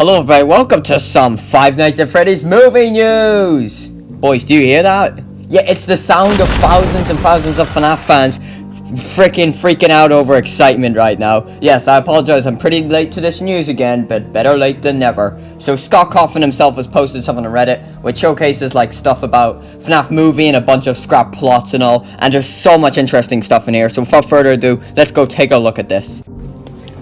Hello everybody, welcome to some Five Nights at Freddy's movie news! Boys, do you hear that? Yeah, it's the sound of thousands and thousands of FNAF fans freaking out over excitement right now. Yes, I apologize, I'm pretty late to this news again, but better late than never. So Scott Coffin himself has posted something on Reddit, which showcases like stuff about FNAF Movie and a bunch of scrap plots and all, and there's so much interesting stuff in here, so without further ado, let's go take a look at this.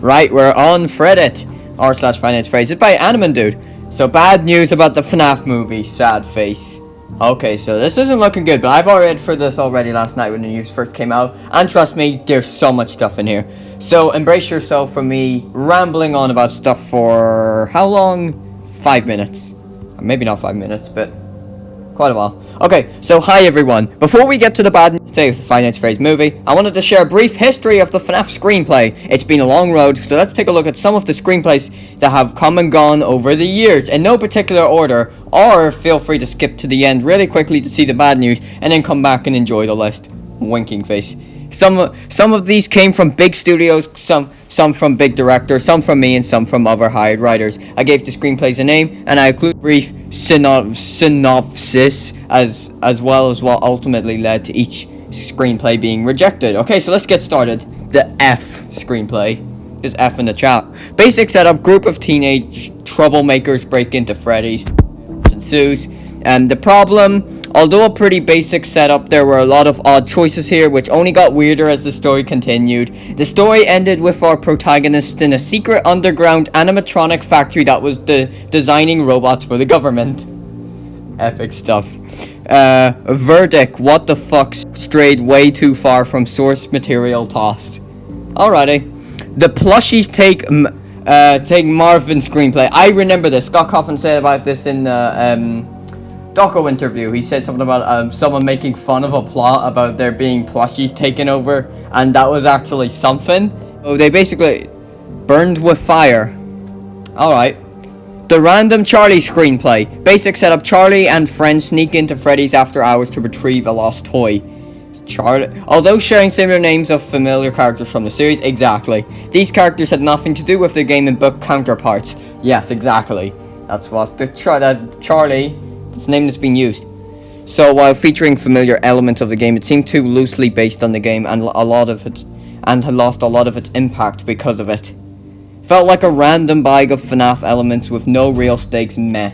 Right, we're on Reddit. r/finance phrases by Animan Dude. So bad news about the FNAF movie, sad face. Okay, so this isn't looking good, but I've already read for this already last night when the news first came out, and trust me, there's so much stuff in here. So embrace yourself from me rambling on about stuff for how long? 5 minutes. Maybe not 5 minutes, but quite a while. Okay, so hi everyone. Before we get to the bad news today with the Five Nights at Freddy's movie, I wanted to share a brief history of the FNAF screenplay. It's been a long road, so let's take a look at some of the screenplays that have come and gone over the years, in no particular order, or feel free to skip to the end really quickly to see the bad news, and then come back and enjoy the list. Winking face. Some of these came from big studios, some from big directors, some from me, and some from other hired writers. I gave the screenplays a name, and I include a brief synopsis as well as what ultimately led to each screenplay being rejected. Okay, so let's get started. The F screenplay. There's F in the chat. Basic setup: group of teenage troublemakers break into Freddy's. Ensues. The problem, although a pretty basic setup, there were a lot of odd choices here, which only got weirder as the story continued. The story ended with our protagonist in a secret underground animatronic factory that was designing robots for the government. Epic stuff. Verdict: what the fuck, strayed way too far from source material tossed. Alrighty. The plushies take Marvin screenplay. I remember this. Scott Coffin said about this in Doco interview. He said something about someone making fun of a plot about there being plushies taken over, and that was actually something. Oh, they basically burned with fire. Alright. The Random Charlie screenplay. Basic setup: Charlie and friends sneak into Freddy's after hours to retrieve a lost toy. Charlie, although sharing similar names of familiar characters from the series, exactly. These characters had nothing to do with their game and book counterparts. Yes, exactly. That's what the Charlie, this name that's been used. So while featuring familiar elements of the game, it seemed too loosely based on the game, and had lost a lot of its impact because of it. Felt like a random bag of FNAF elements with no real stakes. Meh.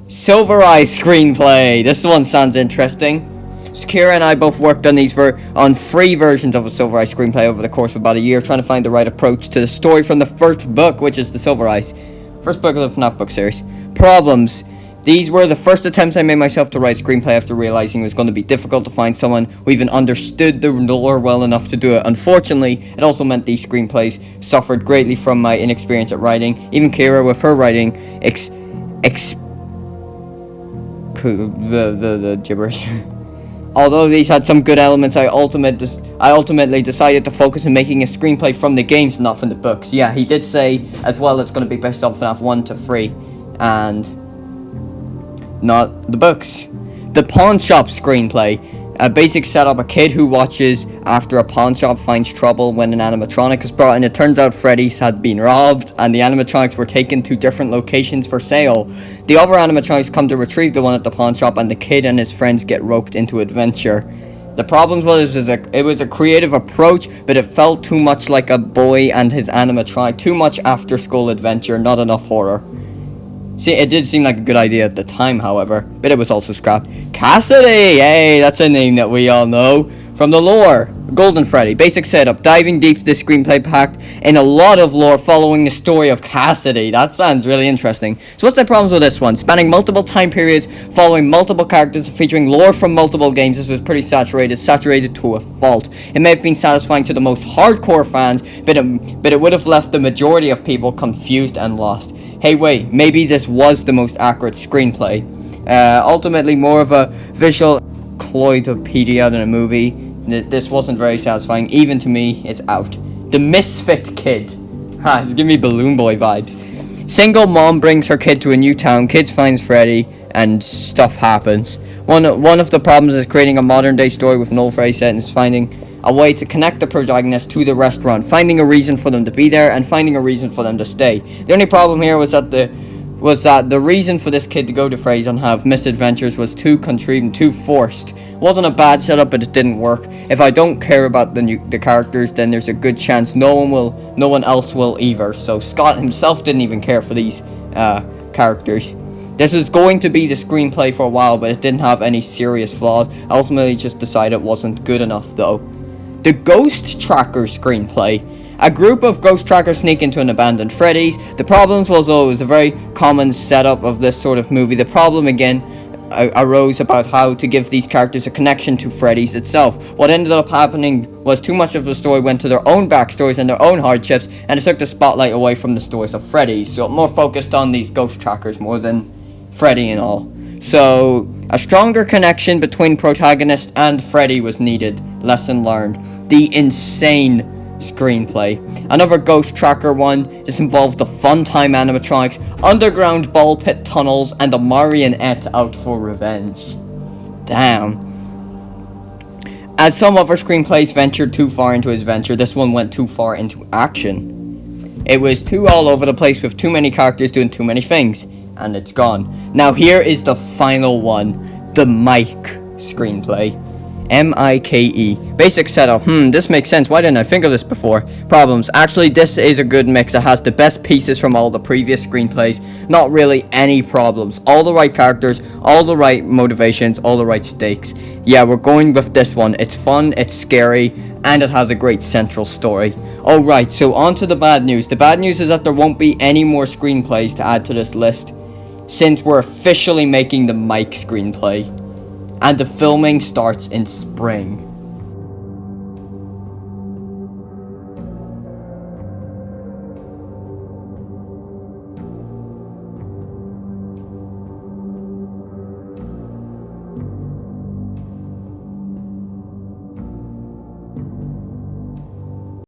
Silver Eye screenplay. This one sounds interesting. Sakira and I both worked on free versions of a Silver Eye screenplay over the course of about a year, trying to find the right approach to the story from the first book, which is the Silver Eyes. First book of the FNAF book series. Problems. These were the first attempts I made myself to write screenplay after realizing it was going to be difficult to find someone who even understood the lore well enough to do it. Unfortunately, it also meant these screenplays suffered greatly from my inexperience at writing. Even Kira, with her writing, the gibberish. Although these had some good elements, I ultimately decided to focus on making a screenplay from the games, not from the books. Yeah, he did say as well it's going to be based on FNAF 1 to 3, and not the books. The Pawnshop screenplay. A basic setup: a kid who watches after a pawn shop finds trouble when an animatronic is brought in. It turns out Freddy's had been robbed, and the animatronics were taken to different locations for sale. The other animatronics come to retrieve the one at the pawn shop, and the kid and his friends get roped into adventure. The problem was it was a creative approach, but it felt too much like a boy and his animatronic. Too much after-school adventure, not enough horror. See, it did seem like a good idea at the time, however, but it was also scrapped. Cassidy! Hey, that's a name that we all know from the lore. Golden Freddy. Basic setup: diving deep to the screenplay packed in a lot of lore following the story of Cassidy. That sounds really interesting. So what's the problems with this one? Spanning multiple time periods, following multiple characters, featuring lore from multiple games. This was pretty saturated to a fault. It may have been satisfying to the most hardcore fans, but it would have left the majority of people confused and lost. Hey wait, maybe this was the most accurate screenplay. Ultimately more of a visual cloidopedia than a movie. This wasn't very satisfying. Even to me, it's out. The Misfit Kid. Ha, give me Balloon Boy vibes. Single mom brings her kid to a new town. Kids finds Freddy, and stuff happens. One of the problems is creating a modern day story with an old Freddy set and is finding a way to connect the protagonist to the restaurant, finding a reason for them to be there and finding a reason for them to stay. The only problem here was that the reason for this kid to go to Freddy's and have misadventures was too contrived and too forced. It wasn't a bad setup, but it didn't work. If I don't care about the characters, then there's a good chance no one else will either. So Scott himself didn't even care for these characters. This was going to be the screenplay for a while, but it didn't have any serious flaws. I ultimately just decided it wasn't good enough, though. The Ghost Tracker Screenplay. A group of ghost trackers sneak into an abandoned Freddy's. The problems was always a very common setup of this sort of movie. The problem again arose about how to give these characters a connection to Freddy's itself. What ended up happening was too much of the story went to their own backstories and their own hardships, and it took the spotlight away from the stories of Freddy's. So it more focused on these ghost trackers more than Freddy and all. So a stronger connection between protagonist and Freddy was needed. Lesson learned. The Insane Screenplay. Another ghost tracker one. This involved the fun time animatronics, underground ball pit tunnels, and a marionette out for revenge. Damn. As some other screenplays ventured too far into his venture, this one went too far into action. It was too all over the place with too many characters doing too many things, and it's gone. Now here is the final one, the Mike Screenplay. M-I-K-E. Basic setup. This makes sense. Why didn't I think of this before? Problems. Actually, this is a good mix. It has the best pieces from all the previous screenplays. Not really any problems. All the right characters, all the right motivations, all the right stakes. Yeah, we're going with this one. It's fun, it's scary, and it has a great central story. Alright, so on to the bad news. The bad news is that there won't be any more screenplays to add to this list, since we're officially making the Mike Screenplay. And the filming starts in spring.